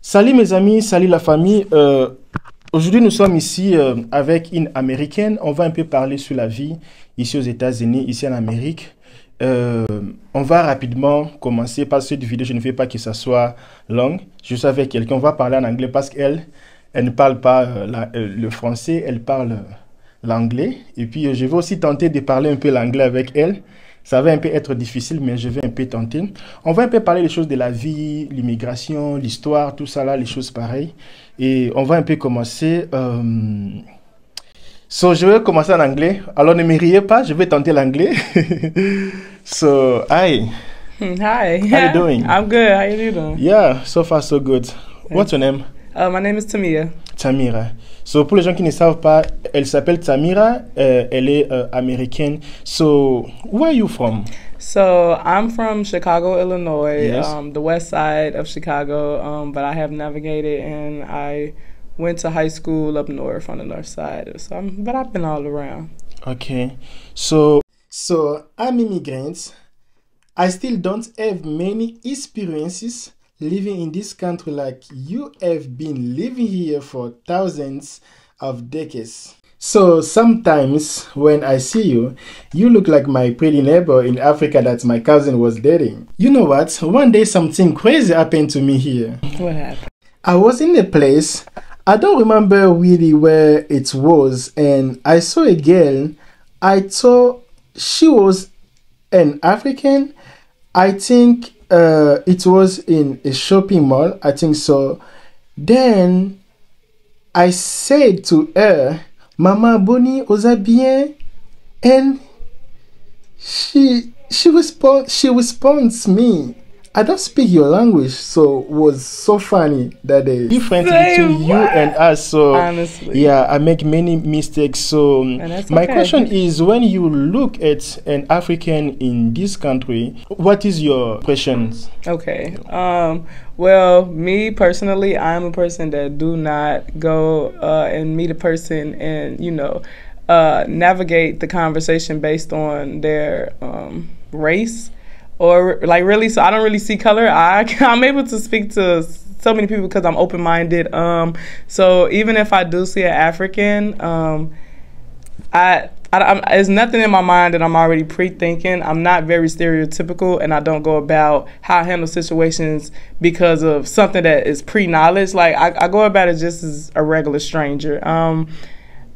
Salut mes amis, salut la famille. Aujourd'hui, nous sommes ici avec une Américaine. On va un peu parler sur la vie ici aux États-Unis, ici en Amérique. Euh, on va rapidement commencer parce que cette vidéo, je ne veux pas que ça soit longue. Je suis avec quelqu'un, on va parler en anglais parce elle ne parle pas le français, elle parle l'anglais. Et puis, je vais aussi tenter de parler un peu l'anglais avec elle. Ça va un peu être difficile, mais je vais un peu tenter. On va un peu parler des choses de la vie, l'immigration, l'histoire, tout ça là, les choses pareilles. Et on va un peu commencer. Je vais commencer en anglais. Alors ne me riez pas, je vais tenter l'anglais. Hi. Hi. How you doing? I'm good. How you doing? Yeah, so far so good. What's your name? My name is Tamia. Tamira. Pour les gens qui ne savent pas, elle s'appelle Tamira. Elle est américaine. So, where are you from? So I'm from Chicago, Illinois, Yes. the west side of Chicago, but I have navigated and I went to high school up north on the north side. But I've been all around. Okay. I'm immigrant. I still don't have many experiences living in this country like you have been living here for thousands of decades. So sometimes when I see you, you look like my pretty neighbor in Africa that my cousin was dating. You know what? One day something crazy happened to me here. What happened? I was in a place, I don't remember really where it was, and I saw a girl. I thought she was an African. I think it was in a shopping mall, I think so. Then I said to her, Mama Boni, osa bien? And she responds me. I don't speak your language, so it was so funny that the difference between you and us. So Honestly. yeah, I make many mistakes. So And that's my okay. question is, when you look at an African in this country, what is your impressions? Okay. Well, me personally, I'm a person that do not go and meet a person and, navigate the conversation based on their race or like really. So I don't really see color. I'm able to speak to so many people because I'm open-minded. So even if I do see an African, there's nothing in my mind that I'm already pre-thinking. I'm not very stereotypical, and I don't go about how I handle situations because of something that is pre-knowledge. Like, I go about it just as a regular stranger.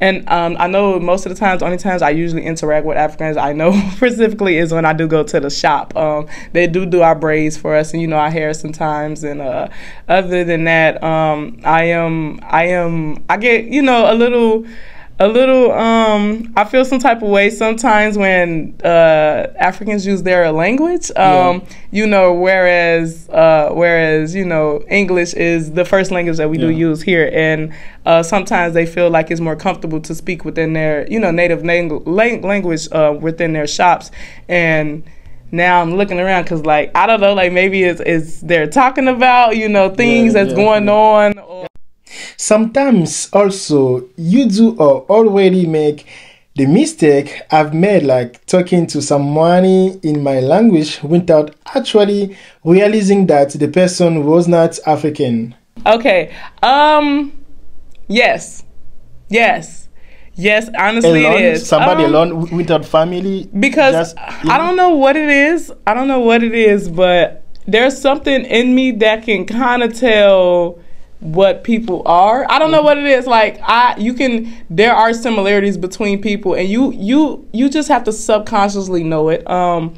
I know most of the times, only times I usually interact with Africans I know specifically is when I do go to the shop. They do our braids for us, and our hair sometimes. And other than that, I get a little I feel some type of way sometimes when Africans use their language, whereas English is the first language that we do use here, and sometimes they feel like it's more comfortable to speak within their native language within their shops. And now I'm looking around because, like, I don't know, like maybe it's they're talking about things that's going on. Or Sometimes also you do or already make the mistake I've made, like talking to someone in my language without actually realizing that the person was not African. Okay. Yes. Honestly, Alone, it is. somebody alone without family. Because I don't know what it is. But there's something in me that can kind of tell what people are. I don't know what it is. Like there are similarities between people, and you just have to subconsciously know it. I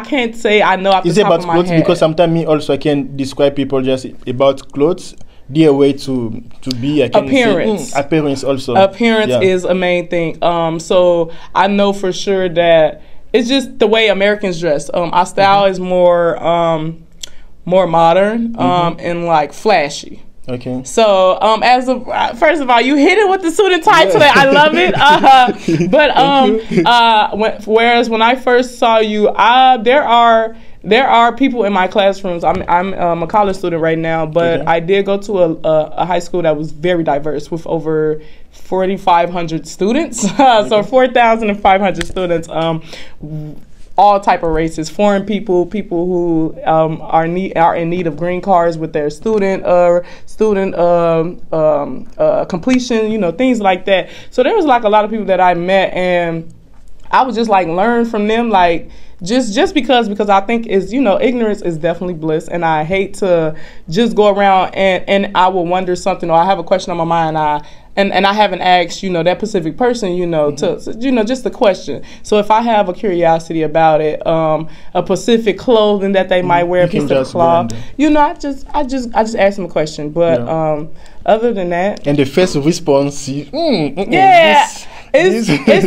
can't say I know off the Is it top about of my clothes? head. Because sometimes me also I can describe people just about clothes. Their way to be, I can Appearance. say, appearance also. Appearance Yeah. is a main thing. So I know for sure that it's just the way Americans dress. Our style is more modern and like flashy. Okay. So first of all, you hit it with the suit and tie today. I love it. Whereas when I first saw you, there are people in my classrooms. I'm a college student right now, but Okay. I did go to a high school that was very diverse with over 4,500 students. So 4,500 students. all type of races, foreign people, people who are in need of green cards with their student completion, you know, things like that. So there was like a lot of people that I met, and I would just like learn from them, like just because I think is, you know, ignorance is definitely bliss, and I hate to just go around and I will wonder something, or I have a question on my mind, and I haven't asked, you know, that specific person, you know, to you know, just a question. So if I have a curiosity about it, a specific clothing that they might wear, a piece of cloth, you know, I just ask them a question. But other than that, and the first response, it's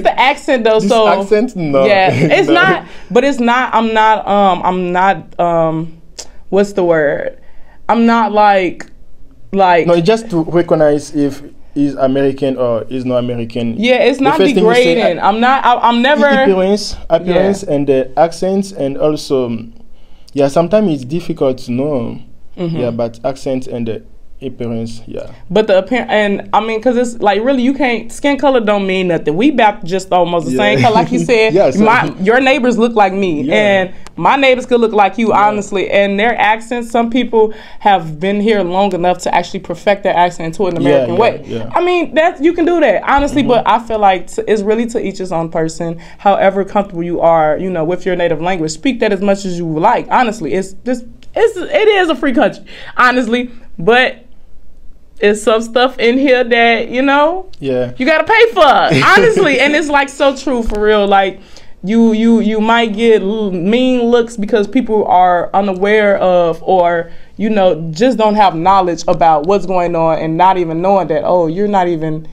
the accent though. This so accent, no. Yeah, it's No. not. But it's not. I'm not. What's the word? I'm not like. No, just to recognize if he's American or is not American. Yeah, it's The not first thing you say, degrading. I'm never. Appearance, and the accents, and also, sometimes it's difficult to know. Yeah, but accents and the appearance, But the appearance, and I mean, because it's like really, you can't. Skin color don't mean nothing. We back just almost the same color, like you said. Your neighbors look like me, and my neighbors could look like you, honestly. And their accents, some people have been here long enough to actually perfect their accent into an American way. I mean, that you can do that, honestly. But I feel like it's really to each his own person. However comfortable you are, you know, with your native language, speak that as much as you like. Honestly, it is a free country, honestly, but. It's some stuff in here that, you know, you gotta pay for, honestly. And it's like so true, for real. Like you might get mean looks because people are unaware of, or, you know, just don't have knowledge about what's going on, and not even knowing that, oh, you're not even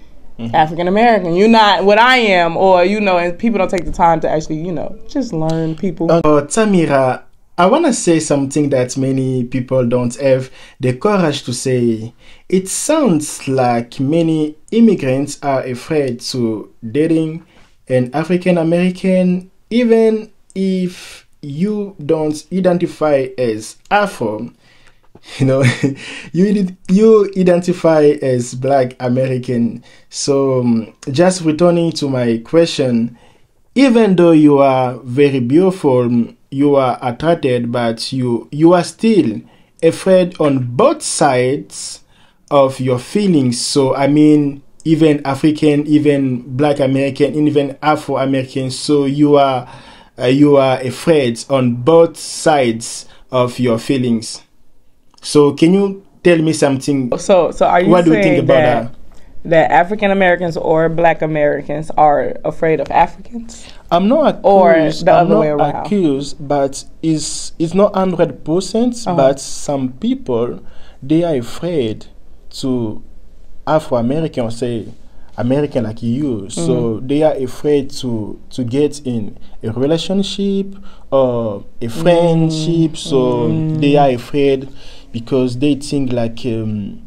African American, you're not what I am, or, you know, and people don't take the time to actually, you know, just learn people. Tamira, I want to say something that many people don't have the courage to say. It sounds like many immigrants are afraid to dating an African American, even if you don't identify as Afro. You know, you identify as Black American. So just returning to my question, even though you are very beautiful, you are attracted, but you are still afraid on both sides of your feelings. So I mean, even African, even Black American, even Afro American. So you are afraid on both sides of your feelings. So can you tell me something? So are you what do you saying think about that African Americans or Black Americans are afraid of Africans? I'm not accused, or the other way around. Accused, but it's not 100%. But some people, they are afraid to Afro American, or say American like you. So they are afraid to get in a relationship or a friendship. So they are afraid because they think like I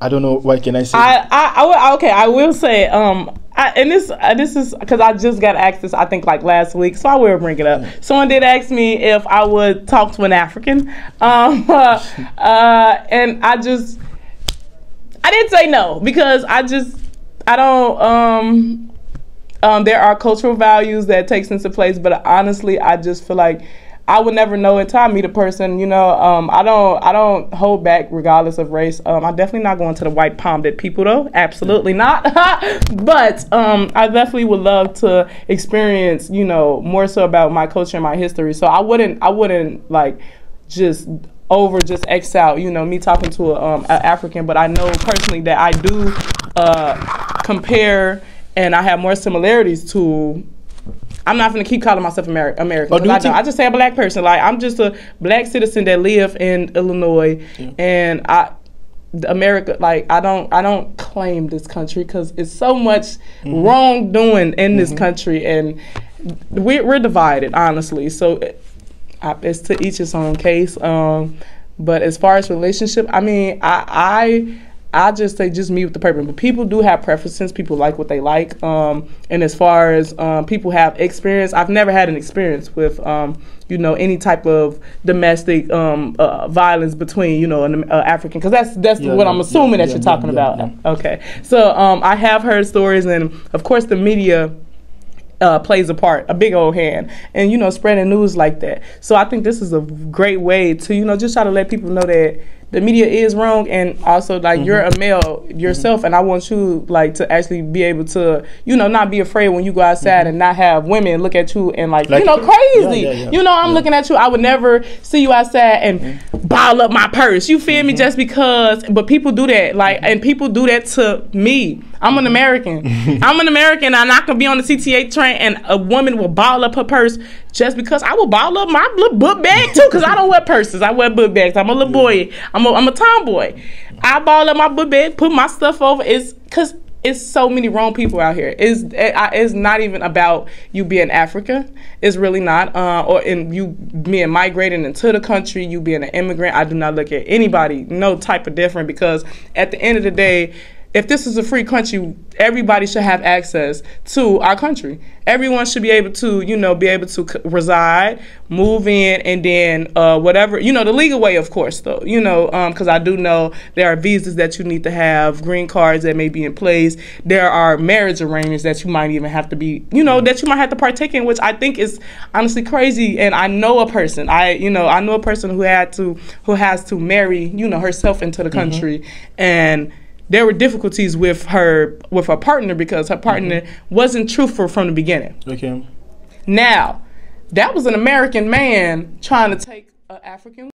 don't know, what can I say? I will say and this is because I just got asked this, I think, like last week, so I will bring it up. Someone did ask me if I would talk to an African, and I didn't say no, because I don't there are cultural values that takes into place, but honestly I just feel like I would never know until I meet a person, you know. I don't hold back regardless of race. I'm definitely not going to the white palmed people though. Absolutely not. But I definitely would love to experience, you know, more so about my culture and my history. So I wouldn't like just X out, you know, me talking to an African. But I know personally that I do compare, and I have more similarities to. I'm not going to keep calling myself American. I just say a Black person. Like, I'm just a Black citizen that live in Illinois, and America. Like, I don't claim this country because it's so much wrongdoing in this country, and we're divided, honestly. So it's to each his own case. But as far as relationship, I mean, I just say just meet with the person. But people do have preferences. People like what they like. And as far as people have experience, I've never had an experience with, you know, any type of domestic violence between, you know, an African. Because that's what I'm assuming that you're talking about. Okay. So I have heard stories, and of course the media plays a part, a big old hand, and you know, spreading news like that. So I think this is a great way to, you know, just try to let people know that the media is wrong, and also like you're a male yourself, and I want you like to actually be able to, you know, not be afraid when you go outside and not have women look at you and like you know, crazy. You know, I'm looking at you. I would never see you outside and ball up my purse. You feel me? Just because, but people do that, like, and people do that to me. I'm an American. I'm an American, and I can be on the CTA train, and a woman will ball up her purse just because I will ball up my little book bag too, because I don't wear purses. I wear book bags. I'm a little boy. I'm a tomboy. I ball up my book bag, put my stuff over. It's because it's so many wrong people out here. It's not even about you being African. It's really not. Or in you being migrating into the country, you being an immigrant. I do not look at anybody no type of different, because at the end of the day, if this is a free country, everybody should have access to our country. Everyone should be able to, you know, reside, move in, and then whatever, you know, the legal way, of course, though, you know, because I do know there are visas that you need to have, green cards that may be in place. There are marriage arrangements that you might even have to be, you know, that you might have to partake in, which I think is honestly crazy. And I know a person, I know a person who has to marry, you know, herself into the country, and there were difficulties with her partner because her partner wasn't truthful from the beginning. Okay. Now, that was an American man trying to take an African